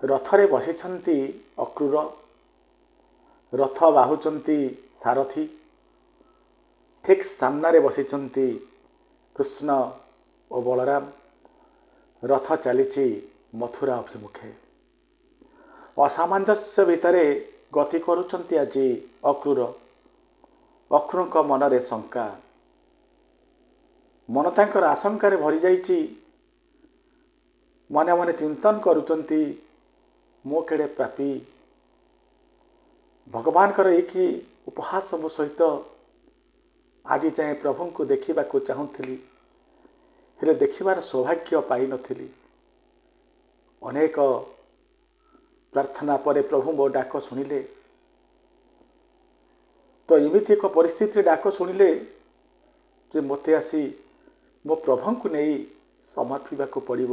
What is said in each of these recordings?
ରଥରେ ବସିଛନ୍ତି ଅକ୍ରୂର, ରଥ ବାହୁଛନ୍ତି ସାରଥୀ, ଠିକ୍ ସାମ୍ନାରେ ବସିଛନ୍ତି କୃଷ୍ଣ ଓ ବଳରାମ। ରଥ ଚାଲିଛି ମଥୁରା ଅଭିମୁଖେ। ଅସାମଞ୍ଜସ୍ୟ ଭିତରେ ଗତି କରୁଛନ୍ତି ଆଜି ଅକ୍ରୂର। ଅକ୍ରୂରଙ୍କ ମନରେ ଶଙ୍କା, ମନ ତାଙ୍କର ଆଶଙ୍କାରେ ଭରିଯାଇଛି। ମନେ ମନେ ଚିନ୍ତନ କରୁଛନ୍ତି, ମୁଁ କେଡ଼େ ପାପୀ, ଭଗବାନଙ୍କର ଏକି ଉପହାସ ମୋ ସହିତ ଆଜି ଯାଏଁ ପ୍ରଭୁଙ୍କୁ ଦେଖିବାକୁ ଚାହୁଁଥିଲି, ହେଲେ ଦେଖିବାର ସୌଭାଗ୍ୟ ପାଇନଥିଲି। ଅନେକ ପ୍ରାର୍ଥନା ପରେ ପ୍ରଭୁ ମୋ ଡାକ ଶୁଣିଲେ। ତ ଏମିତି ଏକ ପରିସ୍ଥିତିରେ ଡାକ ଶୁଣିଲେ ଯେ ମୋତେ ଆସି ମୋ ପ୍ରଭୁଙ୍କୁ ନେଇ ସମର୍ପିବାକୁ ପଡ଼ିବ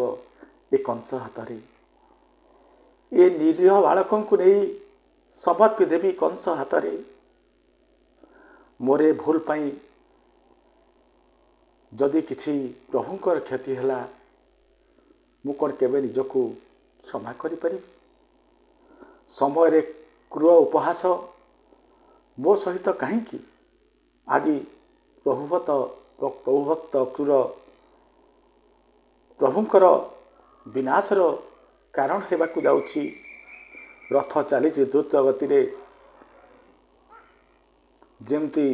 ଏ କଂସ ହାତରେ। ଏ ନିରୀହ ବାଳକଙ୍କୁ ନେଇ ସମର୍ପି ଦେବି କଂସ ହାତରେ। ମୋର ଭୁଲ ପାଇଁ ଯଦି କିଛି ପ୍ରଭୁଙ୍କର କ୍ଷତି ହେଲା, ମୁଁ କ'ଣ କେବେ ନିଜକୁ କ୍ଷମା କରିପାରିବି? ସମୟରେ କ୍ରୂର ଉପହାସ ମୋ ସହିତ କାହିଁକି? ଆଜି ପ୍ରଭୁଭକ୍ତ ଅକ୍ରୂର ପ୍ରଭୁଙ୍କର ବିନାଶର କାରଣ ହେବାକୁ ଯାଉଛି। ରଥ ଚାଲିଛି ଦ୍ରୁତ ଗତିରେ, ଯେମିତି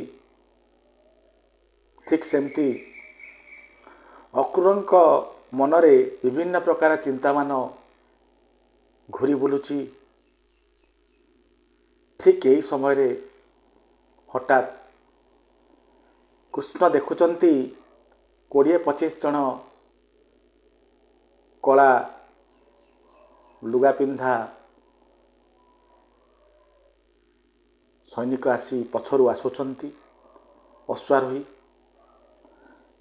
ଠିକ୍ ସେମିତି ଅକ୍ରୂରଙ୍କ ମନରେ ବିଭିନ୍ନ ପ୍ରକାର ଚିନ୍ତାମାନ ଘୁରି ବୁଲୁଛି। ଠିକ୍ ଏହି ସମୟରେ ହଠାତ୍ କୃଷ୍ଣ ଦେଖୁଛନ୍ତି 20-25 ଜଣ କଳା ଲୁଗା ପିନ୍ଧା ସୈନିକ ଆସି ପଛରୁ ଆସୁଛନ୍ତି ଅଶ୍ୱାରୋହୀ।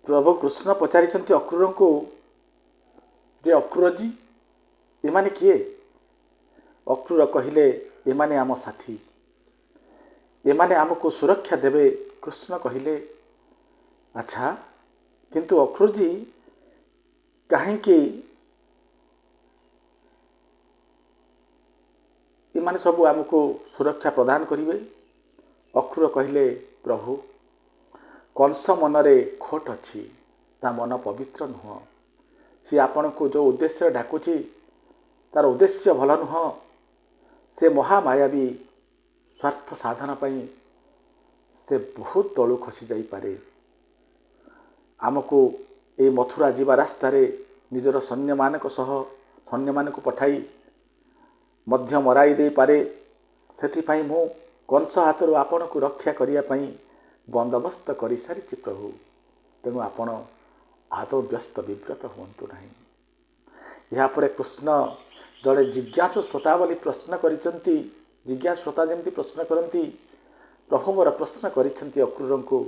ପ୍ରଭୁ କୃଷ୍ଣ ପଚାରିଛନ୍ତି ଅକ୍ରୂରଙ୍କୁ ଯେ ଅକ୍ରୂରଜୀ, ଏମାନେ କିଏ? ଅକ୍ରୂର କହିଲେ, ଏମାନେ ଆମ ସାଥୀ, ଏମାନେ ଆମକୁ ସୁରକ୍ଷା ଦେବେ। କୃଷ୍ଣ କହିଲେ, ଆଚ୍ଛା, କିନ୍ତୁ ଅକ୍ରୂରଜୀ କାହିଁକି ଏମାନେ ସବୁ ଆମକୁ ସୁରକ୍ଷା ପ୍ରଦାନ କରିବେ? ଅକ୍ରୂର କହିଲେ, ପ୍ରଭୁ, କଂସ ମନରେ ଖୋଟ ଅଛି, ତା ମନ ପବିତ୍ର ନୁହଁ। ସେ ଆପଣଙ୍କୁ ଯେଉଁ ଉଦ୍ଦେଶ୍ୟରେ ଡାକୁଛି ତାର ଉଦ୍ଦେଶ୍ୟ ଭଲ ନୁହଁ। ସେ ମହାମାୟାବୀ, ସ୍ୱାର୍ଥ ସାଧନ ପାଇଁ ସେ ବହୁତ ତଳୁ ଖସି ଯାଇପାରେ। ଆମକୁ এই ମଥୁରା ଯିବା ରାସ୍ତାରେ ନିଜର ସୈନ୍ୟମାନଙ୍କୁ ପଠାଇ ମଧ୍ୟ ମରାଇ ଦେଇପାରେ। ସେଥିପାଇଁ ମୁଁ କଂସ ହାତରୁ ଆପଣଙ୍କୁ ରକ୍ଷା କରିବା ପାଇଁ ବନ୍ଦୋବସ୍ତ କରିସାରିଛି ପ୍ରଭୁ। ତେଣୁ ଆପଣ ଆଦୌ ବ୍ୟସ୍ତ ବିବ୍ରତ ହୁଅନ୍ତୁ ନାହିଁ। ଏହାପରେ କୃଷ୍ଣ ଜଣେ ଜିଜ୍ଞାସୁ ଶ୍ରୋତା ବୋଲି ପ୍ରଶ୍ନ କରିଛନ୍ତି। ଜିଜ୍ଞାସୁ ଶ୍ରୋତା ଯେମିତି ପ୍ରଶ୍ନ କରନ୍ତି, ପ୍ରଭୁ ମୋର ପ୍ରଶ୍ନ କରିଛନ୍ତି ଅକ୍ରୂରଙ୍କୁ,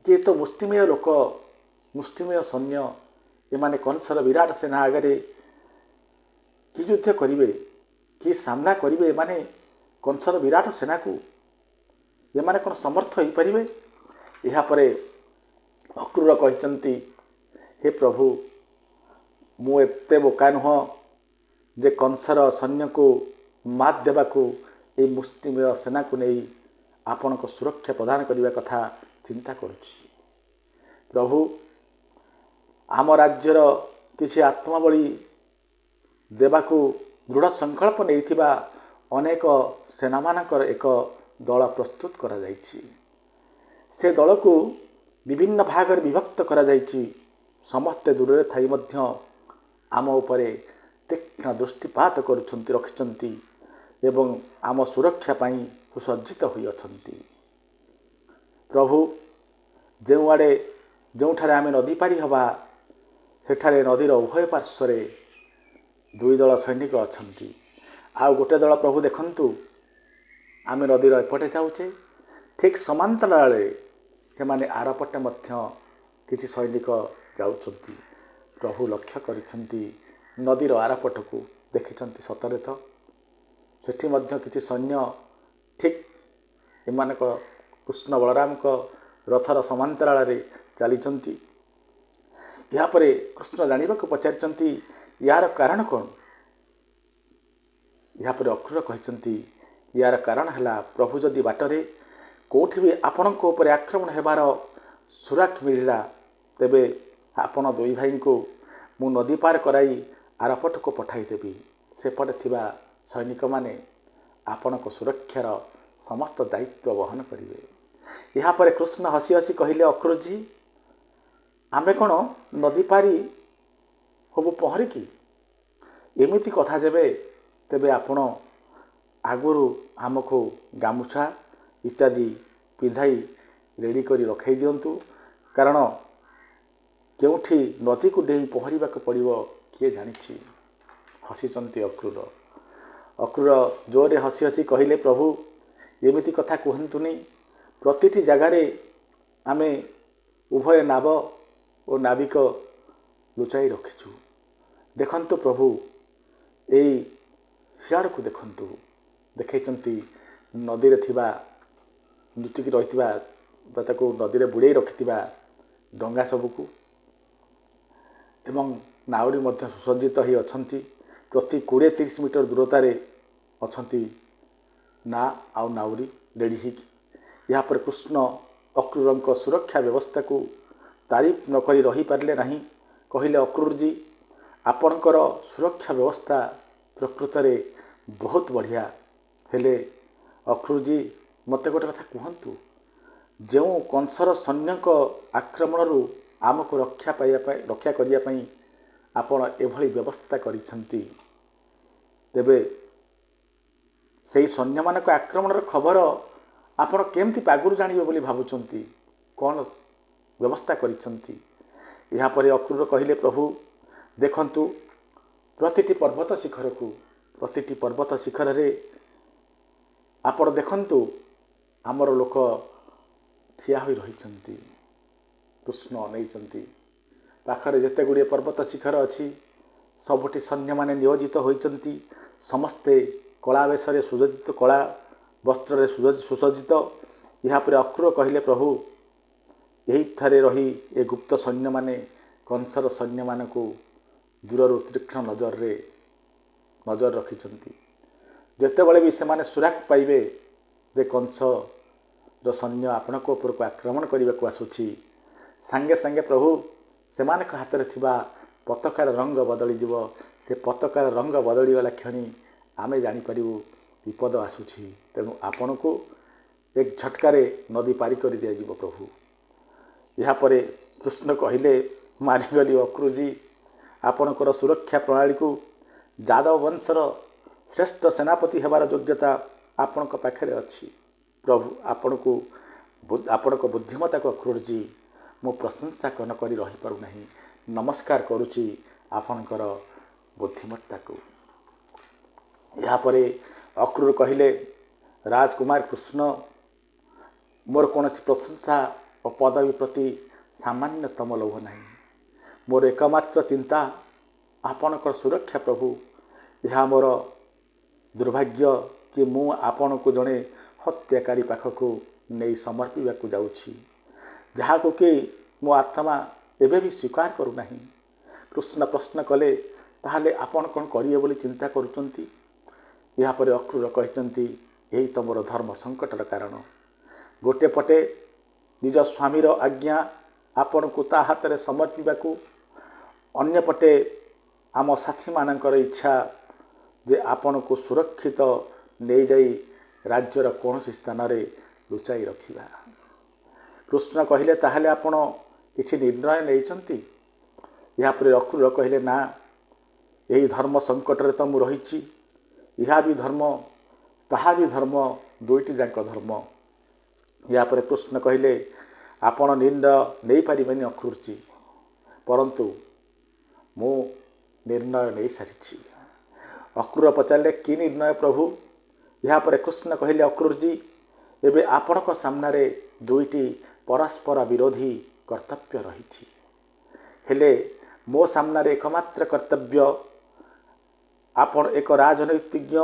ଯେ ତ ମୁଷ୍ଟିମେୟ ଲୋକ, ମୁଷ୍ଟିମେୟ ସୈନ୍ୟ, ଏମାନେ କଂସର ବିରାଟ ସେନା ଆଗରେ କି ଯୁଦ୍ଧ କରିବେ, କି ସାମ୍ନା କରିବେ? ଏମାନେ କଂସର ବିରାଟ ସେନାକୁ ଏମାନେ କ'ଣ ସମର୍ଥ ହୋଇପାରିବେ? ଏହାପରେ ଅକ୍ରୂର କହିଛନ୍ତି, ହେ ପ୍ରଭୁ, ମୁଁ ଏତେ ବୋକା ନୁହଁ ଯେ କଂସର ସୈନ୍ୟକୁ ମାତ ଦେବାକୁ ଏହି ମୁଷ୍ଟିମେୟ ସେନାକୁ ନେଇ ଆପଣଙ୍କ ସୁରକ୍ଷା ପ୍ରଦାନ କରିବା କଥା ଚିନ୍ତା କରୁଛି। ପ୍ରଭୁ, ଆମ ରାଜ୍ୟର କିଛି ଆତ୍ମବଳି ଦେବାକୁ ଦୃଢ଼ ସଂକଳ୍ପ ନେଇଥିବା ଅନେକ ସେନାମାନଙ୍କର ଏକ ଦଳ ପ୍ରସ୍ତୁତ କରାଯାଇଛି। ସେ ଦଳକୁ ବିଭିନ୍ନ ଭାଗରେ ବିଭକ୍ତ କରାଯାଇଛି। ସମସ୍ତେ ଦୂରରେ ଥାଇ ମଧ୍ୟ ଆମ ଉପରେ ତୀକ୍ଷ୍ଣ ଦୃଷ୍ଟିପାତ ରଖିଛନ୍ତି ଏବଂ ଆମ ସୁରକ୍ଷା ପାଇଁ ସୁସଜ୍ଜିତ ହୋଇଅଛନ୍ତି। ପ୍ରଭୁ, ଯେଉଁଠାରେ ଆମେ ନଦୀ ପାରି ହେବା, ସେଠାରେ ନଦୀର ଉଭୟ ପାର୍ଶ୍ୱରେ 2 ଦଳ ସୈନିକ ଅଛନ୍ତି। ଆଉ ଗୋଟେ ଦଳ, ପ୍ରଭୁ ଦେଖନ୍ତୁ, ଆମେ ନଦୀର ଏପଟେ ଯାଉଛେ, ଠିକ୍ ସମାନ୍ତରାଳରେ ସେମାନେ ଆରପଟେ ମଧ୍ୟ କିଛି ସୈନିକ ଯାଉଛନ୍ତି। ପ୍ରଭୁ ଲକ୍ଷ୍ୟ କରିଛନ୍ତି ନଦୀର ଆରପଟକୁ, ଦେଖିଛନ୍ତି ସତରେ ତ ସେଠି ମଧ୍ୟ କିଛି ସୈନ୍ୟ ଠିକ୍ ଏମାନଙ୍କ କୃଷ୍ଣ ବଳରାମଙ୍କ ରଥର ସମାନ୍ତରାଳରେ ଚାଲିଛନ୍ତି। ଏହାପରେ କୃଷ୍ଣ ଜାଣିବାକୁ ପଚାରିଛନ୍ତି, ୟାର କାରଣ କ'ଣ? ଏହାପରେ ଅକ୍ରୁର କହିଛନ୍ତି, ୟାର କାରଣ ହେଲା ପ୍ରଭୁ ଯଦି ବାଟରେ କେଉଁଠି ବି ଆପଣଙ୍କ ଉପରେ ଆକ୍ରମଣ ହେବାର ସୁରାକ ମିଳିଲା, ତେବେ ଆପଣ ଦୁଇ ଭାଇଙ୍କୁ ମୁଁ ନଦୀ ପାର କରାଇ ଆରପଟକୁ ପଠାଇଦେବି। ସେପଟେ ଥିବା ସୈନିକମାନେ ଆପଣଙ୍କ ସୁରକ୍ଷାର ସମସ୍ତ ଦାୟିତ୍ୱ ବହନ କରିବେ। ଏହାପରେ କୃଷ୍ଣ ହସି ହସି କହିଲେ, ଅକ୍ରୁରଜୀ, ଆମେ କ'ଣ ନଦୀ ପାରି ହବୁ ପହଁରିକି? ଏମିତି କଥା ତେବେ ଆପଣ ଆଗରୁ ଆମକୁ ଗାମୁଛା ଇତ୍ୟାଦି ପିନ୍ଧାଇ ରେଡ଼ି କରି ରଖାଇ ଦିଅନ୍ତୁ, କାରଣ କେଉଁଠି ନଦୀକୁ ଡେଇଁ ପହଁରିବାକୁ ପଡ଼ିବ କିଏ ଜାଣିଛି। ହସିଛନ୍ତି ଅକ୍ରୁର। ଅକ୍ରୁର ଜୋରରେ ହସି ହସି କହିଲେ, ପ୍ରଭୁ ଏମିତି କଥା କୁହନ୍ତୁନି। ପ୍ରତିଟି ଜାଗାରେ ଆମେ ଉଭୟ ନାବ ଓ ନାବିକ ଲୁଚାଇ ରଖିଛୁ। ଦେଖନ୍ତୁ ପ୍ରଭୁ, ଏଇ ସିଆଡ଼କୁ ଦେଖନ୍ତୁ। ଦେଖାଇଛନ୍ତି ନଦୀରେ ଥିବା ଲୁଚିକି ରହିଥିବା ବା ତାକୁ ନଦୀରେ ବୁଡ଼େଇ ରଖିଥିବା ଡଙ୍ଗା ସବୁକୁ, ଏବଂ ନାଉରୀ ମଧ୍ୟ ସୁସଜ୍ଜିତ ହୋଇ ଅଛନ୍ତି। ପ୍ରତି 20-30 ମିଟର ଦୂରତାରେ ଅଛନ୍ତି ନା ଆଉ ନାଉରୀ ରେଡ଼ି ହେଇକି। ଏହାପରେ କୃଷ୍ଣ ଅକ୍ରୁରଙ୍କ ସୁରକ୍ଷା ବ୍ୟବସ୍ଥାକୁ ତାରିଫ ନ କରି ରହିପାରିଲେ ନାହିଁ। କହିଲେ, ଅକ୍ରୁରଜୀ, ଆପଣଙ୍କର ସୁରକ୍ଷା ବ୍ୟବସ୍ଥା ପ୍ରକୃତରେ ବହୁତ ବଢ଼ିଆ। ହେଲେ ଅକ୍ରୁରଜୀ, ମୋତେ ଗୋଟେ କଥା କୁହନ୍ତୁ, ଯେଉଁ କଂସର ସୈନ୍ୟଙ୍କ ଆକ୍ରମଣରୁ ଆମକୁ ରକ୍ଷା କରିବା ପାଇଁ ଆପଣ ଏଭଳି ବ୍ୟବସ୍ଥା କରିଛନ୍ତି, ତେବେ ସେହି ସୈନ୍ୟମାନଙ୍କ ଆକ୍ରମଣର ଖବର ଆପଣ କେମିତି ଆଗରୁ ଜାଣିବେ ବୋଲି ଭାବୁଛନ୍ତି? କ'ଣ ବ୍ୟବସ୍ଥା କରିଛନ୍ତି? ଏହାପରେ ଅକ୍ରୁର କହିଲେ, ପ୍ରଭୁ ଦେଖନ୍ତୁ, ପ୍ରତିଟି ପର୍ବତ ଶିଖରରେ ଆପଣ ଦେଖନ୍ତୁ ଆମର ଲୋକ ଠିଆ ହୋଇ ରହିଛନ୍ତି। କୃଷ୍ଣ ଅନେଇଛନ୍ତି। ପାଖରେ ଯେତେ ଗୁଡ଼ିଏ ପର୍ବତ ଶିଖର ଅଛି, ସବୁଠି ସୈନ୍ୟମାନେ ନିୟୋଜିତ ହୋଇଛନ୍ତି। ସମସ୍ତେ କଳା ବେଶରେ ସୁସଜ୍ଜିତ, କଳା ବସ୍ତ୍ରରେ ସୁସଜ୍ଜିତ। ଏହାପରେ ଅକ୍ରୁର କହିଲେ, ପ୍ରଭୁ ଏହିଠାରେ ରହି ଏ ଗୁପ୍ତ ସୈନ୍ୟମାନେ କଂସର ସୈନ୍ୟମାନଙ୍କୁ ଦୂରରୁ ତୀକ୍ଷ୍ଣ ନଜର ରଖିଛନ୍ତି। ଯେତେବେଳେ ବି ସେମାନେ ସୁରାକ ପାଇବେ ଯେ କଂସର ସୈନ୍ୟ ଆପଣଙ୍କ ଉପରକୁ ଆକ୍ରମଣ କରିବାକୁ ଆସୁଛି, ସାଙ୍ଗେ ସାଙ୍ଗେ ପ୍ରଭୁ ସେମାନଙ୍କ ହାତରେ ଥିବା ପତାକାର ରଙ୍ଗ ବଦଳିଯିବ। ସେ ପତାକାର ରଙ୍ଗ ବଦଳିଗଲା କ୍ଷଣି ଆମେ ଜାଣିପାରିବୁ ବିପଦ ଆସୁଛି। ତେଣୁ ଆପଣଙ୍କୁ ଏକ ଝଟକାରେ ନଦୀ ପାରି କରି ଦିଆଯିବ ପ୍ରଭୁ। ଏହାପରେ କୃଷ୍ଣ କହିଲେ, ମାନିଗଲି ଅକ୍ରୁରଜୀ, ଆପଣଙ୍କର ସୁରକ୍ଷା ପ୍ରଣାଳୀକୁ ଯାଦବ ବଂଶର ଶ୍ରେଷ୍ଠ ସେନାପତି ହେବାର ଯୋଗ୍ୟତା ଆପଣଙ୍କ ପାଖରେ ଅଛି। ପ୍ରଭୁ ଆପଣଙ୍କ ବୁଦ୍ଧିମତାକୁ ଅକ୍ରୁରଜୀ ମୁଁ ପ୍ରଶଂସା ନ କରି ରହିପାରୁନାହିଁ। ନମସ୍କାର କରୁଛି ଆପଣଙ୍କର ବୁଦ୍ଧିମତ୍ତାକୁ। ଏହାପରେ ଅକ୍ରୁର କହିଲେ, ରାଜକୁମାର କୃଷ୍ଣ, ମୋର କୌଣସି ପ୍ରଶଂସା ଓ ପଦବୀ ପ୍ରତି ସାମାନ୍ୟତମ ଲୋଭ ନାହିଁ। ମୋର ଏକମାତ୍ର ଚିନ୍ତା ଆପଣଙ୍କର ସୁରକ୍ଷା ପ୍ରଭୁ। ଏହା ମୋର ଦୁର୍ଭାଗ୍ୟ କି ମୁଁ ଆପଣଙ୍କୁ ଜଣେ ହତ୍ୟାକାରୀ ପାଖକୁ ନେଇ ସମର୍ପିବାକୁ ଯାଉଛି, ଯାହାକୁ କି ମୋ ଆତ୍ମା ଏବେ ବି ସ୍ୱୀକାର କରୁନାହିଁ। କୃଷ୍ଣ ପ୍ରଶ୍ନ କଲେ, ତାହେଲେ ଆପଣ କ'ଣ କରିବେ ବୋଲି ଚିନ୍ତା କରୁଛନ୍ତି? ଏହାପରେ ଅକ୍ରୁର କହିଛନ୍ତି, ଏହି ତ ମୋର ଧର୍ମ ସଙ୍କଟର କାରଣ। ଗୋଟିଏ ପଟେ ନିଜ ସ୍ୱାମୀର ଆଜ୍ଞା ଆପଣଙ୍କୁ ତା ହାତରେ ସମର୍ପିବାକୁ, ଅନ୍ୟପଟେ ଆମ ସାଥୀମାନଙ୍କର ଇଚ୍ଛା ଯେ ଆପଣଙ୍କୁ ସୁରକ୍ଷିତ ନେଇଯାଇ ରାଜ୍ୟର କୌଣସି ସ୍ଥାନରେ ଲୁଚାଇ ରଖିବା। କୃଷ୍ଣ କହିଲେ, ତାହେଲେ ଆପଣ କିଛି ନିର୍ଣ୍ଣୟ ନେଇଛନ୍ତି? ଏହାପରେ ଅକ୍ରୁର କହିଲେ, ନା, ଏହି ଧର୍ମ ସଙ୍କଟରେ ତ ମୁଁ ରହିଛି। ଏହା ବି ଧର୍ମ, ତାହା ବି ଧର୍ମ, ଦୁଇଟି ଯାକ ଧର୍ମ। ଏହାପରେ କୃଷ୍ଣ କହିଲେ, ଆପଣ ନିର୍ଣ୍ଣୟ ନେଇପାରିବେନି ଅକ୍ରୁରଜୀ, ପରନ୍ତୁ ମୁଁ ନିର୍ଣ୍ଣୟ ନେଇସାରିଛି। ଅକ୍ରୁର ପଚାରିଲେ, କି ନିର୍ଣ୍ଣୟ ପ୍ରଭୁ? ଏହାପରେ କୃଷ୍ଣ କହିଲେ, ଅକ୍ରୁରଜୀ, ଏବେ ଆପଣଙ୍କ ସାମ୍ନାରେ ଦୁଇଟି ପରସ୍ପର ବିରୋଧୀ କର୍ତ୍ତବ୍ୟ ରହିଛି। ହେଲେ ମୋ ସାମ୍ନାରେ ଏକମାତ୍ର କର୍ତ୍ତବ୍ୟ, ଆପଣ ଏକ ରାଜନୈତିଜ୍ଞ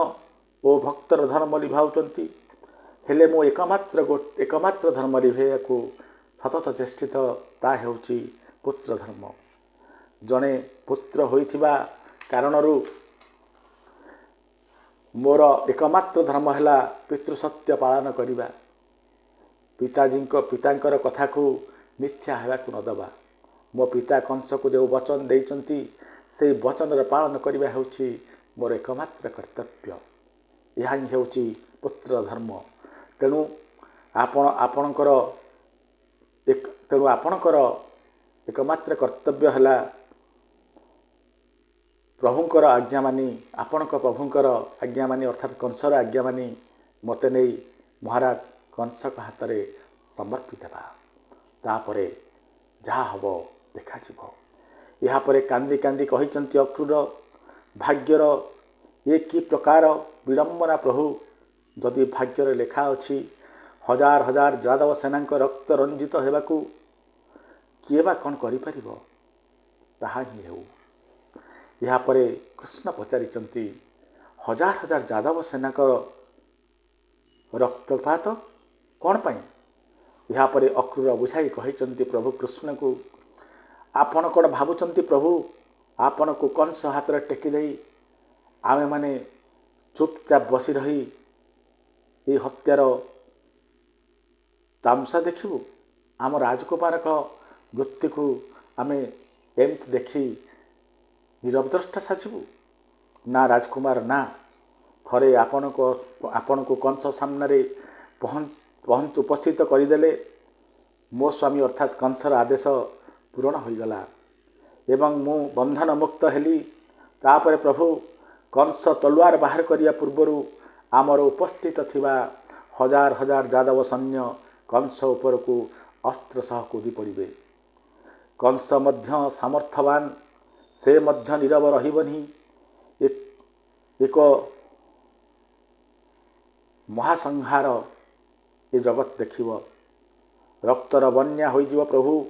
ଓ ଭକ୍ତର ଧର୍ମ ଲିଭାଉଛନ୍ତି। ହେଲେ ମୁଁ ଏକମାତ୍ର ଧର୍ମ ଲିଭାଇବାକୁ ସତତ ଚେଷ୍ଟିତ, ତାହା ହେଉଛି ପୁତ୍ର ଧର୍ମ। ଜଣେ ପୁତ୍ର ହୋଇଥିବା କାରଣରୁ मोर एकमात्र धर्म है पितृसत्य पालन करवा, पितांकर कथा को मिथ्या होगाकू न दबा। मो पिता कंस को जो वचन देइचंती से वचन पालन करवा होची मोर एकमात्र कर्तव्य। यह ही होची पुत्र धर्म। तेणु आपणकर एकमात्र कर्तव्य है प्रभुंकर आज्ञा मानी, आपणक प्रभुंकर आज्ञा मानी अर्थात कंसर आज्ञा मानी मते नहीं महाराज कंस हाथ में समर्पी देवा। तापरे जहाँ हम देखा यापर कांदी कांदी कहिचंती अक्रूर भाग्यर ये कि प्रकार विडंबना प्रभु। जदि भाग्यर लेखा अच्छी हजार हजार यादव सेना रक्त रंजित होगाकू किए बा कौन करिपरिबो ताहा ही हेउ। यापर कृष्ण पचारिचंती हजार हजार यादव सेना रक्तपात कौन पाई। यापर अक्रूर बुझाई कहिचंती प्रभु कृष्ण को आपण कौन भावुचंती प्रभु आपण को कंस हाथ में टेकी दे आमे माने चुपचाप बसी रही ये हत्यार तामसा देखिबू। आम राजकुमार वृत्ति को आमे एमती देखी निरवद्रष्टा साजिबू ना राजकुमार ना। थरे आपण को कंस सामने पहुँच उपस्थित करदेले मो स्वामी अर्थात कंसर आदेश पूरण हो गला एवं मु बंधन मुक्त हेली। तापर प्रभु कंस तलवार बाहर करिया पूर्वरु आमर उपस्थित थिबा हजार हजार यादव सैन्य कंस उपर को अस्त्र सह कूदी पड़े। कंस मध्य सामर्थ्यवान से मध्य नीरव रहिबनी। एक महासंहार ये जगत देखिब। रक्तर बन्या होइजिव प्रभु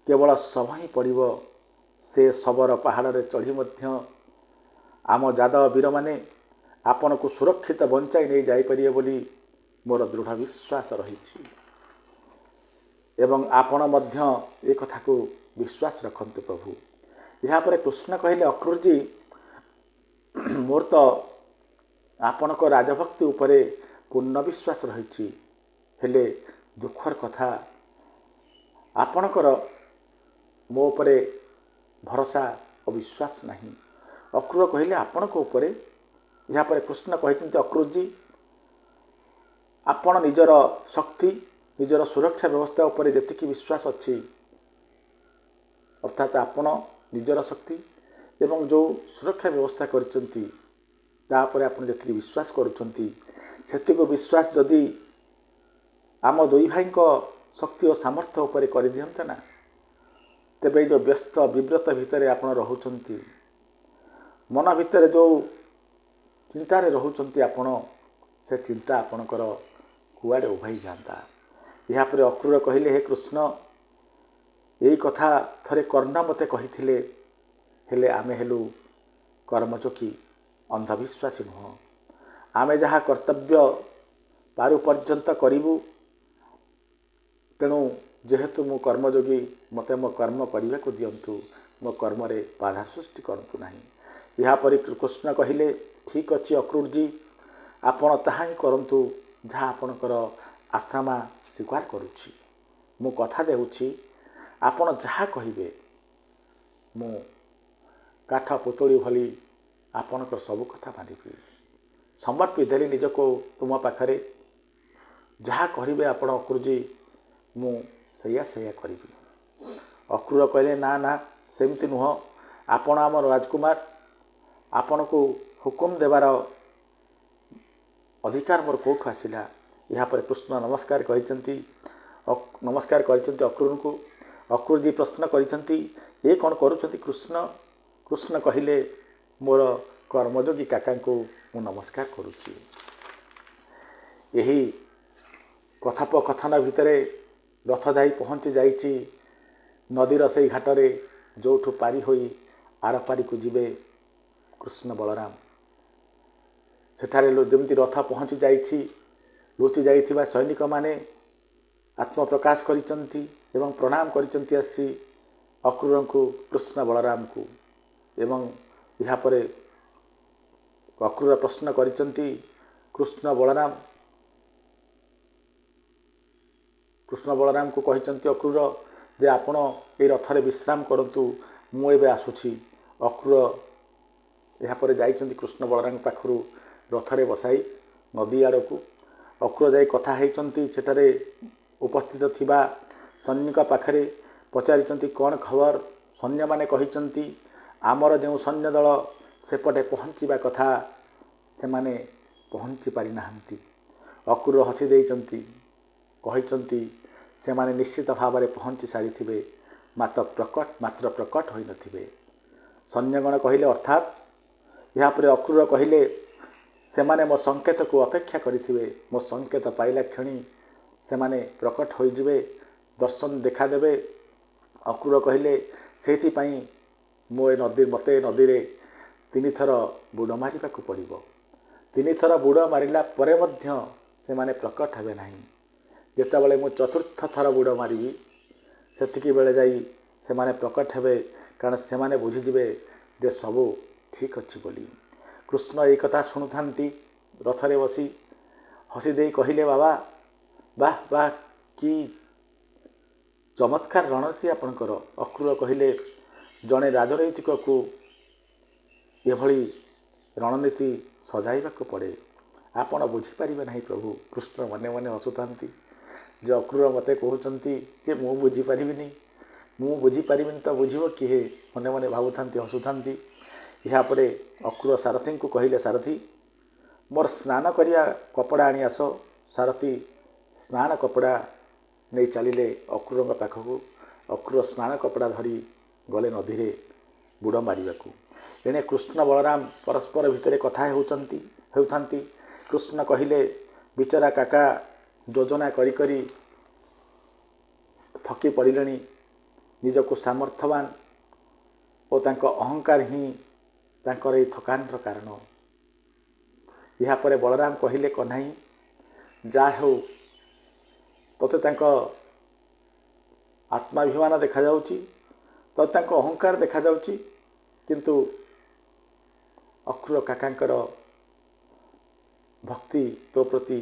केवल शव ही पड़िब। से शबर पहाड़ रे चढ़ी मध्य आम यादव वीर माने आपण को सुरक्षित बंचाई नहीं जाइपारे बोली मोर दृढ़ विश्वास रही। एवं आपण मध्य ए कथा को विश्वास रखंतु प्रभु। यहाँ पर कृष्ण कहले अक्रूर जी मोर तो आपण को राजभक्ति उपरे पूर्ण विश्वास रही हेले दुखर कथा आपणकर मो उपरे भरोसा और विश्वास नहीं। अक्रूर कहले आपण को उपरे। यहाँ पर कृष्ण कहते अक्रूर जी आपण निजर शक्ति निजर सुरक्षा व्यवस्था उपरे जेतिकी विश्वास अच्छी अर्थात आपण निजर शक्ति एवं जो सुरक्षा व्यवस्था करचंती तापर आपण जेतिकी विश्वास करूछंती सेतिको विश्वास जदि आम दुई भाई को शक्ति और सामर्थ्य उपरे कर दियंते ना तेबे जो व्यस्त विव्रत भितर आपण रहुचंती मन भितर जो चिंतारे रहुचंती आपण से चिंता आपणकर कुआडे उभाई जाता। यहाँ पर अक्रूर कहले हे कृष्ण यही कथा थरे कर्ण मते कहिथिले हेले आमे हेलु कर्मचोकी अंधविश्वासी नुह। आमे जहाँ कर्तव्य पारु पर्यंत करिबु तेणु जेहेतु मो कर्मयोगी मते मो कर्म करने को दिंतु मो कर्म रे बाधा सृष्टि करतु नहीं। यहाँ पर कृष्ण कहले ठीक अच्छी अक्रूर जी आपण ताहा ही करंतु जहाँ आपणकर आत्मा स्वीकार करुछि। मो कथा देउछि आपण जहाँ कहिबे मो काठ पुतुड़ी भली आपणकर सब कथा मानिबी। समर्पी देली निजको तुम पाखरे जहाँ कहिबे आपण अक्रूर जी मु सैया करी। अक्रूर कहले ना ना सेमती नुह आपण आम राजकुमार आपण को हुकुम देवार अधिकार मोर कौटू आसला। यहाँ पर कृष्ण नमस्कार करचंती अक्रूर को। अक्रूर जी प्रश्न करचंती ये कौन करुछंती कृष्ण। कृष्ण कहले मोर कर्मयोगी काका को मु नमस्कार करुछि। यही कथोपकथन भितरे रथ जाई पहुँची जाइछि नदीर से घाटरे जोठू पारी होई आर पारी को जीवे कृष्ण बलराम। सेठारे जमती रथ पहुँची जाइछि लुचि जाइथिबा सैनिक माने आत्मप्रकाश करिचंती एवं प्रणाम करिचंती आसी अक्रूर को कृष्ण बलराम को। एवं यहाँ पर ଅକ୍ରୁର ପ୍ରଶ୍ନ କରିଛନ୍ତି କୃଷ୍ଣ ବଳରାମଙ୍କୁ କହିଛନ୍ତି ଅକ୍ରୁର ଯେ ଆପଣ এই ରଥରେ ବିଶ୍ରାମ କରନ୍ତୁ, ମୁଁ ଏବେ ଆସୁଛି। ଅକ୍ରୁର ଏହାପରେ ଯାଇଛନ୍ତି କୃଷ୍ଣ ବଳରାମଙ୍କ ପାଖରୁ ରଥରେ ବସାଇ ନଦୀ ଆଡ଼କୁ। ଅକ୍ରୁର ଯାଇ କଥା ହେଇଛନ୍ତି ସେଠାରେ ଉପସ୍ଥିତ ଥିବା ସୈନ୍ୟଙ୍କ ପାଖରେ, ପଚାରିଛନ୍ତି କ'ଣ ଖବର। ସୈନ୍ୟମାନେ କହିଛନ୍ତି ଆମର ଯେଉଁ ସୈନ୍ୟ ଦଳ ସେପଟେ ପହଞ୍ଚିବା କଥା ସେମାନେ ପହଞ୍ଚି ପାରିନାହାନ୍ତି। ଅକ୍ରୁର ହସି ଦେଇଛନ୍ତି, କହିଛନ୍ତି ସେମାନେ ନିଶ୍ଚିତ ଭାବରେ ପହଞ୍ଚି ସାରିଥିବେ, ମାତ୍ର ପ୍ରକଟ ହୋଇନଥିବେ। ସୈନ୍ୟଗଣ କହିଲେ ଅର୍ଥାତ୍। ଏହାପରେ ଅକ୍ରୁର କହିଲେ ସେମାନେ ମୋ ସଂକେତକୁ ଅପେକ୍ଷା କରିଥିବେ, ମୋ ସଂକେତ ପାଇଲା କ୍ଷଣି ସେମାନେ ପ୍ରକଟ ହୋଇଯିବେ, ଦର୍ଶନ ଦେଖାଦେବେ। ଅକ୍ରୁର କହିଲେ ସେଇଥିପାଇଁ ମୋତେ ନଦୀରେ 3 ଥର ବୁଡ଼ ମାରିବାକୁ ପଡ଼ିବ। 3 ଥର ବୁଡ଼ ମାରିଲା ପରେ ମଧ୍ୟ ସେମାନେ ପ୍ରକଟ ହେବେ ନାହିଁ। ଯେତେବେଳେ ମୁଁ 4ର୍ଥ ଥର ବୁଡ଼ ମାରିବି ସେତିକି ବେଳେ ଯାଇ ସେମାନେ ପ୍ରକଟ ହେବେ, କାରଣ ସେମାନେ ବୁଝିଯିବେ ଯେ ସବୁ ଠିକ୍ ଅଛି ବୋଲି। କୃଷ୍ଣ ଏହି କଥା ଶୁଣୁଥାନ୍ତି ରଥରେ ବସି। ହସି ଦେଇ କହିଲେ ବାବା, ବାଃ କି ଚମତ୍କାର ରଣନୀତି ଆପଣଙ୍କର। ଅକ୍ରୁର କହିଲେ ଜଣେ ରାଜନୈତିକକୁ ଏଭଳି ରଣନୀତି ସଜାଇବାକୁ ପଡ଼େ, ଆପଣ ବୁଝିପାରିବେ ନାହିଁ ପ୍ରଭୁ। କୃଷ୍ଣ ମନେ ମନେ ହସୁଥାନ୍ତି ଯେ ଅକ୍ରୁର ମୋତେ କହୁଛନ୍ତି ଯେ ମୁଁ ବୁଝିପାରିବିନି ତ ବୁଝିବ କିଏ, ମନେ ମନେ ଭାବୁଥାନ୍ତି, ହସୁଥାନ୍ତି। ଏହାପରେ ଅକ୍ରୁର ସାରଥୀଙ୍କୁ କହିଲେ ସାରଥୀ ମୋର ସ୍ନାନ କରିବା କପଡ଼ା ଆଣି ଆସ। ସାରଥୀ ସ୍ନାନ କପଡ଼ା ନେଇ ଚାଲିଲେ ଅକ୍ରୁରଙ୍କ ପାଖକୁ। ଅକ୍ରୁର ସ୍ନାନ କପଡ଼ା ଧରି ଗଲେ ନଦୀରେ ବୁଡ଼ ମାରିବାକୁ। ଏଣେ କୃଷ୍ଣ ବଳରାମ ପରସ୍ପର ଭିତରେ କଥା ହେଉଥାନ୍ତି। କୃଷ୍ଣ କହିଲେ ବିଚରା କାକା ଯୋଜନା କରି କରି ଥକି ପଡ଼ିଲେଣି। ନିଜକୁ ସାମର୍ଥ୍ୟବାନ ଓ ତାଙ୍କ ଅହଙ୍କାର ହିଁ ତାଙ୍କର ଏହି ଥକାନର କାରଣ। ଏହାପରେ ବଳରାମ କହିଲେ କହ୍ନାଇ ଯାହା ହେଉ ତୋତେ ତାଙ୍କ ଆତ୍ମାଭିମାନ ଦେଖାଯାଉଛି, ତୋତେ ତାଙ୍କ ଅହଙ୍କାର ଦେଖାଯାଉଛି, କିନ୍ତୁ ଅକ୍ରୁର କାକାଙ୍କର ଭକ୍ତି ତୋ ପ୍ରତି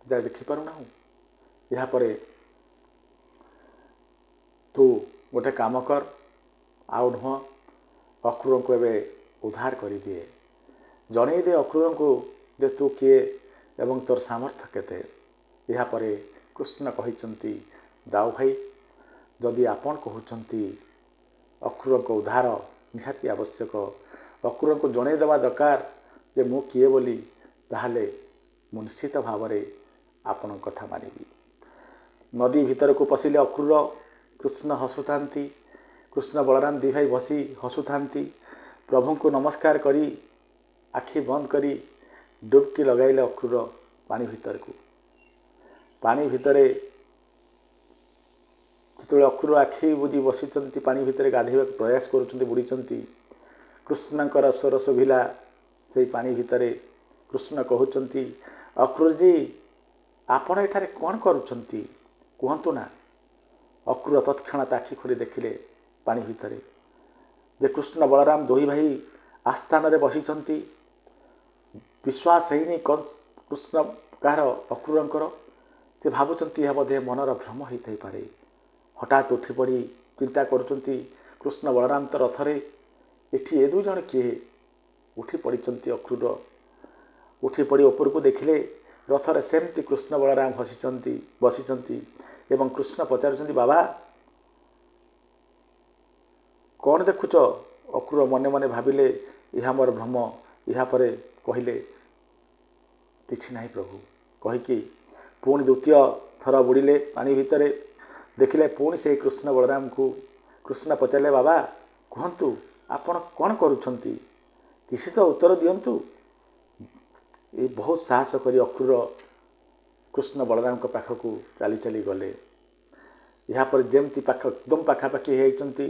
ଯାହା ଦେଖିପାରୁନାହୁଁ। ଏହାପରେ ତୁ ଗୋଟେ କାମ କର, ଆଉ ନୁହଁ ଅକ୍ରୁରଙ୍କୁ ଏବେ ଉଦ୍ଧାର କରିଦିଏ, ଜଣେଇ ଦେ ଅକ୍ରୁରଙ୍କୁ ଯେ ତୁ କିଏ ଏବଂ ତୋର ସାମର୍ଥ୍ୟ କେତେ। ଏହାପରେ କୃଷ୍ଣ କହିଛନ୍ତି ଦାଉ ଭାଇ, ଯଦି ଆପଣ କହୁଛନ୍ତି ଅକ୍ରୁରଙ୍କ ଉଦ୍ଧାର ନିହାତି ଆବଶ୍ୟକ, ଅକ୍ରୁରଙ୍କୁ ଜଣେଇ ଦେବା ଦରକାର ଯେ ମୁଁ କିଏ ବୋଲି, ତାହେଲେ ମୁଁ ନିଶ୍ଚିତ ଭାବରେ ଆପଣଙ୍କ କଥା ମାନିବି। ନଦୀ ଭିତରକୁ ପଶିଲେ ଅକ୍ରୁର। କୃଷ୍ଣ ହସୁଥାନ୍ତି। କୃଷ୍ଣ ବଳରାମ 2 ଭାଇ ବସି ହସୁଥାନ୍ତି। ପ୍ରଭୁଙ୍କୁ ନମସ୍କାର କରି ଆଖି ବନ୍ଦ କରି ଡୁବକି ଲଗାଇଲେ ଅକ୍ରୁର ପାଣି ଭିତରକୁ। ପାଣି ଭିତରେ ଯେତେବେଳେ ଅକ୍ରୁର ଆଖି ବୁଜି ବସିଛନ୍ତି, ପାଣି ଭିତରେ ଗାଧୋଇବାକୁ ପ୍ରୟାସ କରୁଛନ୍ତି, ବୁଡ଼ିଛନ୍ତି, କୃଷ୍ଣଙ୍କର ସ୍ୱର ଶୁଭିଲା ସେଇ ପାଣି ଭିତରେ। କୃଷ୍ଣ କହୁଛନ୍ତି ଅକ୍ରୁରଜୀ ଆପଣ ଏଠାରେ କ'ଣ କରୁଛନ୍ତି କୁହନ୍ତୁ ନା। ଅକ୍ରୁର ତତ୍କ୍ଷଣାତ୍ ଆଖି ଖୋଲି ଦେଖିଲେ ପାଣି ଭିତରେ ଯେ କୃଷ୍ଣ ବଳରାମ 2 ଭାଇ ଆସ୍ଥାନରେ ବସିଛନ୍ତି। ବିଶ୍ୱାସ ହେଇନି କୃଷ୍ଣ କାହାର ଅକ୍ରୁରଙ୍କର। ସେ ଭାବୁଛନ୍ତି ଏହା ବୋଧେ ମନର ଭ୍ରମ ହୋଇଥାଇପାରେ। ହଠାତ୍ ଉଠିପଡ଼ି ଚିନ୍ତା କରୁଛନ୍ତି କୃଷ୍ଣ ବଳରାମ ତ ରଥରେ, ଏଠି ଏ 2 ଜଣ କିଏ। ଉଠି ପଡ଼ିଛନ୍ତି ଅକ୍ରୁର। ଉଠିପଡ଼ି ଉପରକୁ ଦେଖିଲେ ରଥରେ ସେମିତି କୃଷ୍ଣ ବଳରାମ ବସିଛନ୍ତି ଏବଂ କୃଷ୍ଣ ପଚାରୁଛନ୍ତି ବାବା କ'ଣ ଦେଖୁଛ। ଅକ୍ରୁର ମନେ ମନେ ଭାବିଲେ ଏହା ମୋର ଭ୍ରମ। ଏହାପରେ କହିଲେ କିଛି ନାହିଁ ପ୍ରଭୁ କହିକି ପୁଣି 2ୟ ଥର ବୁଡ଼ିଲେ ପାଣି ଭିତରେ। ଦେଖିଲେ ପୁଣି ସେହି କୃଷ୍ଣ ବଳରାମଙ୍କୁ। କୃଷ୍ଣ ପଚାରିଲେ ବାବା କୁହନ୍ତୁ ଆପଣ କ'ଣ କରୁଛନ୍ତି, କିଛି ତ ଉତ୍ତର ଦିଅନ୍ତୁ। ଏ ବହୁତ ସାହସ କରି ଅକ୍ରୁର କୃଷ୍ଣ ବଳରାମଙ୍କ ପାଖକୁ ଚାଲି ଚାଲି ଗଲେ। ଏହାପରେ ଯେମିତି ଏକଦମ ପାଖାପାଖି ହେଇଛନ୍ତି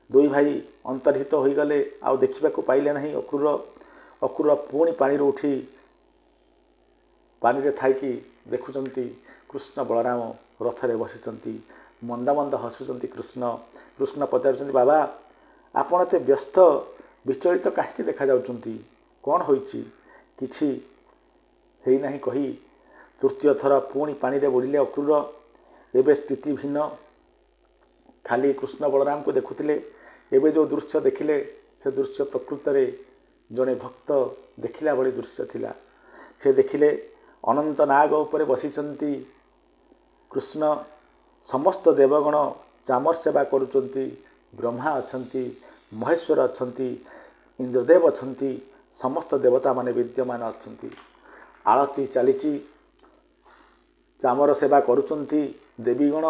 2 ଭାଇ ଅନ୍ତର୍ହିତ ହୋଇଗଲେ, ଆଉ ଦେଖିବାକୁ ପାଇଲେ ନାହିଁ ଅକ୍ରୁର। ଅକ୍ରୁର ପୁଣି ପାଣିରୁ ଉଠି ପାଣିରେ ଥାଇକି ଦେଖୁଛନ୍ତି କୃଷ୍ଣ ବଳରାମ ରଥରେ ବସିଛନ୍ତି। ମନ୍ଦ ମନ୍ଦ ହସୁଛନ୍ତି କୃଷ୍ଣ। କୃଷ୍ଣ ପଚାରୁଛନ୍ତି ବାବା ଆପଣ ଏତେ ବ୍ୟସ୍ତ ବିଚଳିତ କାହିଁକି ଦେଖାଯାଉଛନ୍ତି, କ'ଣ ହୋଇଛି, କିଛି ହେଇନାହିଁ କହି ତୃତୀୟ ଥର ପୁଣି ପାଣିରେ ବୁଡ଼ିଲେ ଅକ୍ରୁର। ଏବେ ସ୍ଥିତି ଭିନ୍ନ। ଖାଲି କୃଷ୍ଣ ବଳରାମକୁ ଦେଖୁଥିଲେ। ଏବେ ଯେଉଁ ଦୃଶ୍ୟ ଦେଖିଲେ ସେ ଦୃଶ୍ୟ ପ୍ରକୃତରେ ଜଣେ ଭକ୍ତ ଦେଖିଲା ଭଳି ଦୃଶ୍ୟ ଥିଲା। ସେ ଦେଖିଲେ ଅନନ୍ତ ନାଗ ଉପରେ ବସିଛନ୍ତି କୃଷ୍ଣ। ସମସ୍ତ ଦେବଗଣ ଚାମର ସେବା କରୁଛନ୍ତି। ବ୍ରହ୍ମା ଅଛନ୍ତି, ମହେଶ୍ୱର ଅଛନ୍ତି, ଇନ୍ଦ୍ରଦେବ ଅଛନ୍ତି, ସମସ୍ତ ଦେବତାମାନେ ବିଦ୍ୟମାନ ଅଛନ୍ତି। ଆଳତି ଚାଲିଛି, ଚାମର ସେବା କରୁଛନ୍ତି ଦେବୀଗଣ।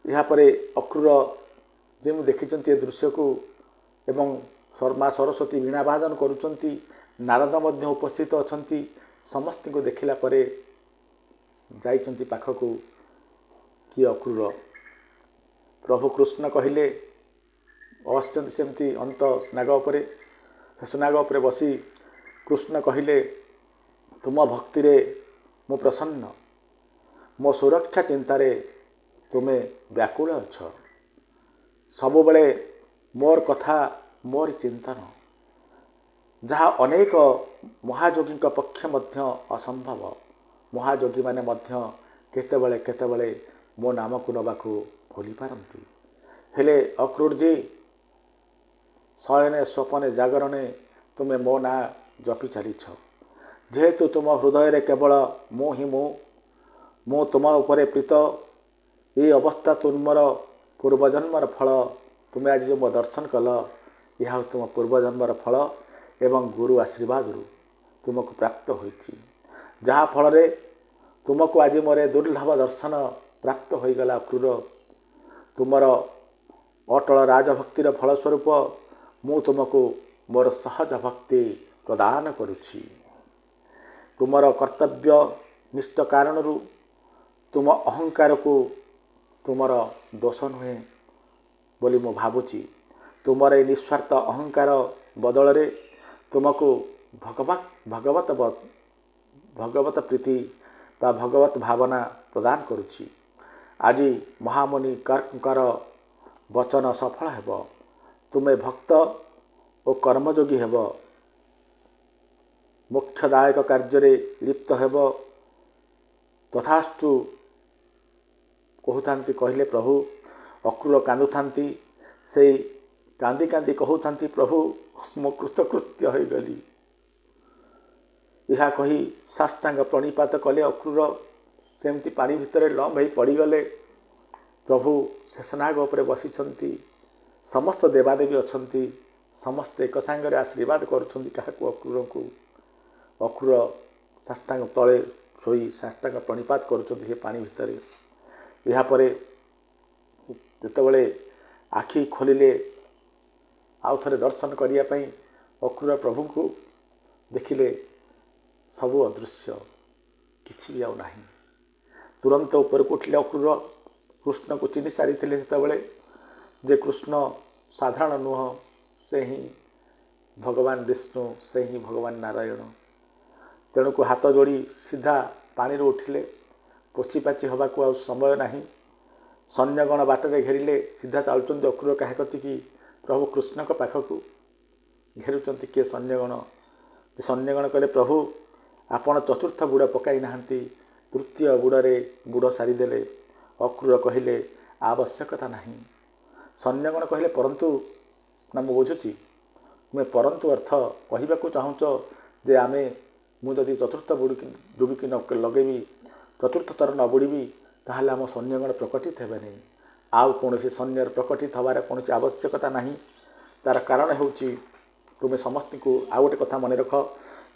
ଏହାପରେ ଅକ୍ରୁର ଯେଉଁ ଦେଖିଛନ୍ତି ଏ ଦୃଶ୍ୟକୁ ଏବଂ ମା ସରସ୍ୱତୀ ବୀଣା ବାଦନ କରୁଛନ୍ତି, ନାରଦ ମଧ୍ୟ ଉପସ୍ଥିତ ଅଛନ୍ତି। ସମସ୍ତଙ୍କୁ ଦେଖିଲା ପରେ ଯାଇଛନ୍ତି ପାଖକୁ କିଏ ଅକ୍ରୁର। ପ୍ରଭୁ କୃଷ୍ଣ କହିଲେ, ବସିଛନ୍ତି ସେମିତି ଅନ୍ତ ସ୍ନାଗ ଉପରେ, ସ୍ନାଗ ଉପରେ ବସି କୃଷ୍ଣ କହିଲେ, ତୁମ ଭକ୍ତିରେ ମୁଁ ପ୍ରସନ୍ନ, ମୋ ସୁରକ୍ଷା ଚିନ୍ତାରେ ତୁମେ ବ୍ୟାକୁଳ ଅଛ। ସବୁବେଳେ ମୋର କଥା, ମୋର ଚିନ୍ତନ, ଯାହା ଅନେକ ମହାଯୋଗୀଙ୍କ ପକ୍ଷେ ମଧ୍ୟ ଅସମ୍ଭବ। ମହାଯୋଗୀମାନେ ମଧ୍ୟ କେତେବେଳେ କେତେବେଳେ ମୋ ନାମକୁ ନେବାକୁ ଭୁଲିପାରନ୍ତି। ହେଲେ ଅକ୍ରୁରଜୀ, ଶୟନେ ସ୍ୱପନେ ଜାଗରଣେ ତୁମେ ମୋ ନାଁ ଜପି ଚାଲିଛ। ଯେହେତୁ ତୁମ ହୃଦୟରେ କେବଳ ମୁଁ ହିଁ ମୁଁ ତୁମ ଉପରେ ପ୍ରୀତ। ଏ ଅବସ୍ଥା ତୁମର ପୂର୍ବଜନ୍ମର ଫଳ। ତୁମେ ଆଜି ଯେଉଁ ମୋ ଦର୍ଶନ କଲ, ଏହା ହେଉଛି ତୁମ ପୂର୍ବଜନ୍ମର ଫଳ ଏବଂ ଗୁରୁ ଆଶୀର୍ବାଦରୁ ତୁମକୁ ପ୍ରାପ୍ତ ହୋଇଛି। ଯାହାଫଳରେ ତୁମକୁ ଆଜି ମୋର ଦୁର୍ଲଭ ଦର୍ଶନ ପ୍ରାପ୍ତ ହୋଇଗଲା ଅକ୍ରୁର। ତୁମର ଅଟଳ ରାଜଭକ୍ତିର ଫଳସ୍ୱରୂପ ମୁଁ ତୁମକୁ ମୋର ସହଜ ଭକ୍ତି ପ୍ରଦାନ କରୁଛି। ତୁମର କର୍ତ୍ତବ୍ୟ ନିଷ୍ଠ କାରଣରୁ ତୁମ ଅହଙ୍କାରକୁ ତୁମର ଦୋଷ ନୁହେଁ ବୋଲି ମୁଁ ଭାବୁଛି। ତୁମର ଏହି ନିଃସ୍ୱାର୍ଥ ଅହଙ୍କାର ବଦଳରେ ତୁମକୁ ଭଗବତ ପ୍ରୀତି ବା ଭଗବତ ଭାବନା ପ୍ରଦାନ କରୁଛି। ଆଜି ମହାମୁନି କର୍କଙ୍କର ବଚନ ସଫଳ ହେବ। ତୁମେ ଭକ୍ତ ଓ କର୍ମଯୋଗୀ ହେବ, ମୋକ୍ଷଦାୟକ କାର୍ଯ୍ୟରେ ଲିପ୍ତ ହେବ। ତଥାସ୍ତୁ କହୁଥାନ୍ତି କହିଲେ ପ୍ରଭୁ। ଅକ୍ରୁର କାନ୍ଦୁଥାନ୍ତି। ସେଇ କାନ୍ଦି କାନ୍ଦି କହୁଥାନ୍ତି, ପ୍ରଭୁ ମୁଁ କୃତକୃତ୍ୟ ହୋଇଗଲି। ଏହା କହି ସାଷ୍ଟାଙ୍ଗ ପ୍ରଣିପାତ କଲେ ଅକ୍ରୁର। ସେମିତି ପାଣି ଭିତରେ ଲମ୍ବ ହୋଇ ପଡ଼ିଗଲେ। ପ୍ରଭୁ ଶେଷନାଗ ଉପରେ ବସିଛନ୍ତି। ସମସ୍ତ ଦେବାଦେବୀ ଅଛନ୍ତି। ସମସ୍ତେ ଏକ ସାଙ୍ଗରେ ଆଶୀର୍ବାଦ କରୁଛନ୍ତି କାହାକୁ? ଅକ୍ରୁରଙ୍କୁ। ଅକ୍ରୁର ସାଷ୍ଟାଙ୍ଗ ତଳେ ଶୋଇ ସାଷ୍ଟାଙ୍ଗ ପ୍ରଣିପାତ କରୁଛନ୍ତି ସେ ପାଣି ଭିତରେ। ଏହାପରେ ଯେତେବେଳେ ଆଖି ଖୋଲିଲେ ଆଉ ଥରେ ଦର୍ଶନ କରିବା ପାଇଁ ଅକ୍ରୁର ପ୍ରଭୁଙ୍କୁ ଦେଖିଲେ, ସବୁ ଅଦୃଶ୍ୟ, କିଛି ବି ଆଉ ନାହିଁ। ତୁରନ୍ତ ଉପରକୁ ଉଠିଲେ ଅକ୍ରୁର। କୃଷ୍ଣକୁ ଚିହ୍ନି ସାରିଥିଲେ ସେତେବେଳେ ଯେ କୃଷ୍ଣ ସାଧାରଣ ନୁହଁ, ସେ ହିଁ ଭଗବାନ ବିଷ୍ଣୁ, ସେ ହିଁ ଭଗବାନ ନାରାୟଣ। ତେଣୁକୁ ହାତ ଯୋଡ଼ି ସିଧା ପାଣିରୁ ଉଠିଲେ। ପୋଛିପାଛି ହେବାକୁ ଆଉ ସମୟ ନାହିଁ। ସୈନ୍ୟଗଣ ବାଟରେ ଘେରିଲେ। ସିଧା ଚାଲୁଛନ୍ତି ଅକ୍ରୁର କାହା କତିକି? ପ୍ରଭୁ କୃଷ୍ଣଙ୍କ ପାଖକୁ ଘେରୁଛନ୍ତି କିଏ? ସୈନ୍ୟଗଣ। ସୈନ୍ୟଗଣ କହିଲେ, ପ୍ରଭୁ ଆପଣ ଚତୁର୍ଥ ବୁଡ଼ ପକାଇ ନାହାନ୍ତି, ତୃତୀୟ ବୁଡ଼ରେ ବୁଡ଼ ସାରିଦେଲେ। ଅକ୍ରୁର କହିଲେ, ଆବଶ୍ୟକତା ନାହିଁ। ସୈନ୍ୟଗଣ କହିଲେ, ପରନ୍ତୁ। ନା ମୁଁ ବୁଝୁଛି, ତୁମେ ପରନ୍ତୁ ଅର୍ଥ କହିବାକୁ ଚାହୁଁଛ ଯେ ମୁଁ ଯଦି ଚତୁର୍ଥ ଡୁବିକି ଲଗେଇବି, ଚତୁର୍ଥ ଥର ନ ବୁଡ଼ିବି, ତାହେଲେ ଆମ ସୈନ୍ୟଗଣ ପ୍ରକଟିତ ହେବେ ନାହିଁ। ଆଉ କୌଣସି ସୈନ୍ୟର ପ୍ରକଟିତ ହେବାର କୌଣସି ଆବଶ୍ୟକତା ନାହିଁ। ତା'ର କାରଣ ହେଉଛି, ତୁମେ ସମସ୍ତଙ୍କୁ ଆଉ ଗୋଟେ କଥା ମନେ ରଖ,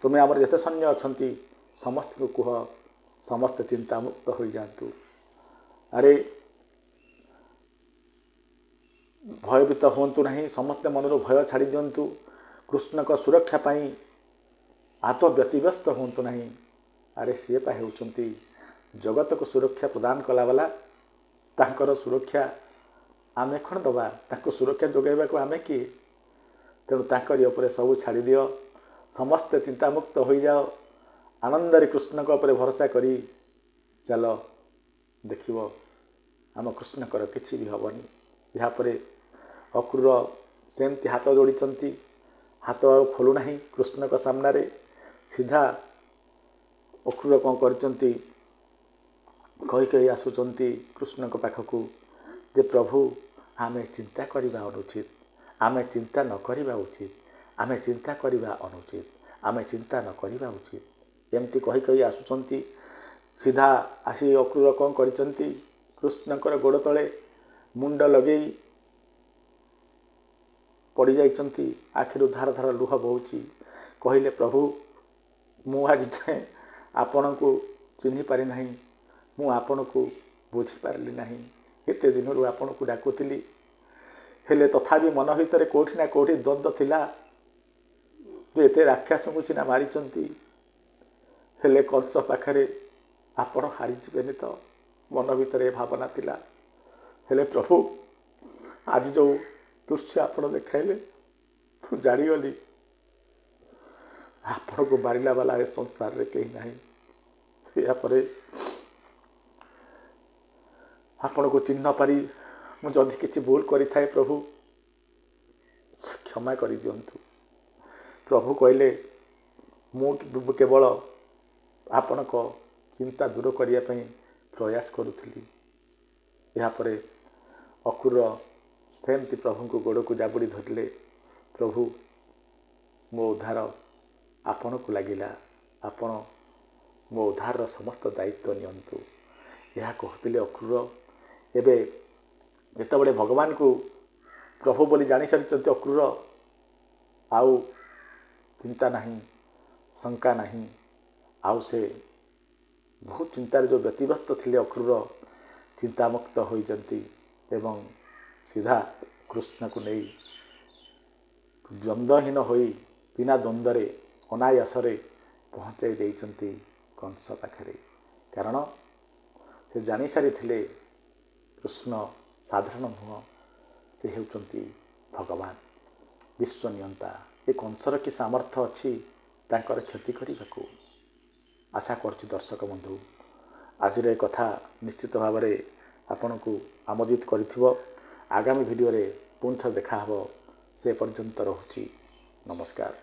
ତୁମେ ଆମର ଯେତେ ସୈନ୍ୟ ଅଛନ୍ତି ସମସ୍ତଙ୍କୁ କୁହ ସମସ୍ତେ ଚିନ୍ତାମୁକ୍ତ ହୋଇଯାଆନ୍ତୁ। ଆରେ ଭୟଭୀତ ହୁଅନ୍ତୁ ନାହିଁ। ସମସ୍ତେ ମନରୁ ଭୟ ଛାଡ଼ି ଦିଅନ୍ତୁ। କୃଷ୍ଣଙ୍କ ସୁରକ୍ଷା ପାଇଁ ଆଦୌ ବ୍ୟତିବ୍ୟସ୍ତ ହୁଅନ୍ତୁ ନାହିଁ। ଆରେ ସିଏ ପା ହେଉଛନ୍ତି ଜଗତକୁ ସୁରକ୍ଷା ପ୍ରଦାନ କଲାବାଲା। ତାଙ୍କର ସୁରକ୍ଷା ଆମେ କ'ଣ ଦେବା? ତାଙ୍କୁ ସୁରକ୍ଷା ଯୋଗାଇବାକୁ ଆମେ କିଏ? ତେଣୁ ତାଙ୍କରି ଉପରେ ସବୁ ଛାଡ଼ିଦିଅ। ସମସ୍ତେ ଚିନ୍ତାମୁକ୍ତ ହୋଇଯାଅ। ଆନନ୍ଦରେ କୃଷ୍ଣଙ୍କ ଉପରେ ଭରସା କରି ଚାଲ। ଦେଖିବ ଆମ କୃଷ୍ଣଙ୍କର କିଛି ବି ହେବନି। ଏହାପରେ ଅକ୍ରୁର ସେମିତି ହାତ ଯୋଡ଼ିଛନ୍ତି। ହାତ ଆଉ ଖୋଲୁନାହିଁ କୃଷ୍ଣଙ୍କ ସାମ୍ନାରେ। ସିଧା ଅକ୍ରୁର କ'ଣ କରିଛନ୍ତି, କହି ଆସୁଛନ୍ତି କୃଷ୍ଣଙ୍କ ପାଖକୁ ଯେ ପ୍ରଭୁ ଆମେ ଚିନ୍ତା କରିବା ଅନୁଚିତ, ଆମେ ଚିନ୍ତା ନ କରିବା ଉଚିତ, ଆମେ ଚିନ୍ତା କରିବା ଅନୁଚିତ, ଆମେ ଚିନ୍ତା ନ କରିବା ଉଚିତ, ଏମିତି କହି ଆସୁଛନ୍ତି। ସିଧା ଆସି ଅକ୍ରୁର କ'ଣ କରିଛନ୍ତି, କୃଷ୍ଣଙ୍କର ଗୋଡ଼ ତଳେ ମୁଣ୍ଡ ଲଗେଇ ପଡ଼ିଯାଇଛନ୍ତି। ଆଖିରୁ ଧାର ଧାର ଲୁହ ବହୁଛି। କହିଲେ ପ୍ରଭୁ ମୁଁ ଆଜି ଯାଏଁ ଆପଣଙ୍କୁ ଚିହ୍ନି ପାରିନାହିଁ, ମୁଁ ଆପଣଙ୍କୁ ବୁଝିପାରିଲି ନାହିଁ। ଏତେ ଦିନରୁ ଆପଣଙ୍କୁ ଡାକୁଥିଲି, ହେଲେ ତଥାପି ମନ ଭିତରେ କେଉଁଠି ନା କେଉଁଠି ଦ୍ୱନ୍ଦ୍ୱ ଥିଲା ଯେ ଏତେ ରାକ୍ଷସଙ୍କୁ ସିନା ମାରିଛନ୍ତି, ହେଲେ କଂସ ପାଖରେ ଆପଣ ହାରିଯିବେନି ତ, ମନ ଭିତରେ ଏ ଭାବନା ଥିଲା। ହେଲେ ପ୍ରଭୁ ଆଜି ଯେଉଁ ଦୃଶ୍ୟ ଆପଣ ଦେଖାଇଲେ ମୁଁ ଜାଣିଗଲି ଆପଣଙ୍କୁ ମାରିଲା ବାଲା ଏ ସଂସାରରେ କେହି ନାହିଁ। ଏହାପରେ ଆପଣଙ୍କୁ ଚିହ୍ନ ପାରି ମୁଁ ଯଦି କିଛି ଭୁଲ କରିଥାଏ ପ୍ରଭୁ କ୍ଷମା କରିଦିଅନ୍ତୁ। ପ୍ରଭୁ କହିଲେ ମୁଁ କେବଳ ଆପଣଙ୍କ ଚିନ୍ତା ଦୂର କରିବା ପାଇଁ ପ୍ରୟାସ କରୁଥିଲି। ଏହାପରେ ଅକ୍ରୁର ସେମିତି ପ୍ରଭୁଙ୍କୁ ଗୋଡ଼କୁ ଜାବୁଡ଼ି ଧରିଲେ। ପ୍ରଭୁ ମୋ ଉଦ୍ଧାର ଆପଣଙ୍କୁ ଲାଗିଲା, ଆପଣ ମୋ ଉଦ୍ଧାରର ସମସ୍ତ ଦାୟିତ୍ୱ ନିଅନ୍ତୁ, ଏହା କହୁଥିଲେ ଅକ୍ରୁର। ଏବେ ଯେତେବେଳେ ଭଗବାନଙ୍କୁ ପ୍ରଭୁ ବୋଲି ଜାଣିସାରିଛନ୍ତି ଅକ୍ରୁର, ଆଉ ଚିନ୍ତା ନାହିଁ, ଶଙ୍କା ନାହିଁ। ଆଉ ସେ ବହୁତ ଚିନ୍ତାରେ ଯେଉଁ ବ୍ୟତିବ୍ୟସ୍ତ ଥିଲେ ଅକ୍ରୁର ଚିନ୍ତାମୁକ୍ତ ହୋଇଛନ୍ତି ଏବଂ ସିଧା କୃଷ୍ଣକୁ ନେଇ ଦ୍ୱନ୍ଦ୍ୱହୀନ ହୋଇ ବିନା ଦ୍ୱନ୍ଦ୍ୱରେ ଅନାୟାସରେ ପହଞ୍ଚାଇ ଦେଇଛନ୍ତି କଂସ ପାଖରେ। କାରଣ ସେ ଜାଣିସାରିଥିଲେ କୃଷ୍ଣ ସାଧାରଣ ନୁହଁ, ସେ ହେଉଛନ୍ତି ଭଗବାନ, ବିଶ୍ୱ ନିୟନ୍ତା। ଏ କଂସର କି ସାମର୍ଥ୍ୟ ଅଛି ତାଙ୍କର କ୍ଷତି କରିବାକୁ? ଆଶା କରୁଛି ଦର୍ଶକ ବନ୍ଧୁ ଆଜିର ଏ କଥା ନିଶ୍ଚିତ ଭାବରେ ଆପଣଙ୍କୁ ଆମୋଦିତ କରିଥିବ। ଆଗାମୀ ଭିଡ଼ିଓରେ ପୁଣି ଥରେ ଦେଖା ହେବ। ସେ ପର୍ଯ୍ୟନ୍ତ ରହୁଛି, ନମସ୍କାର।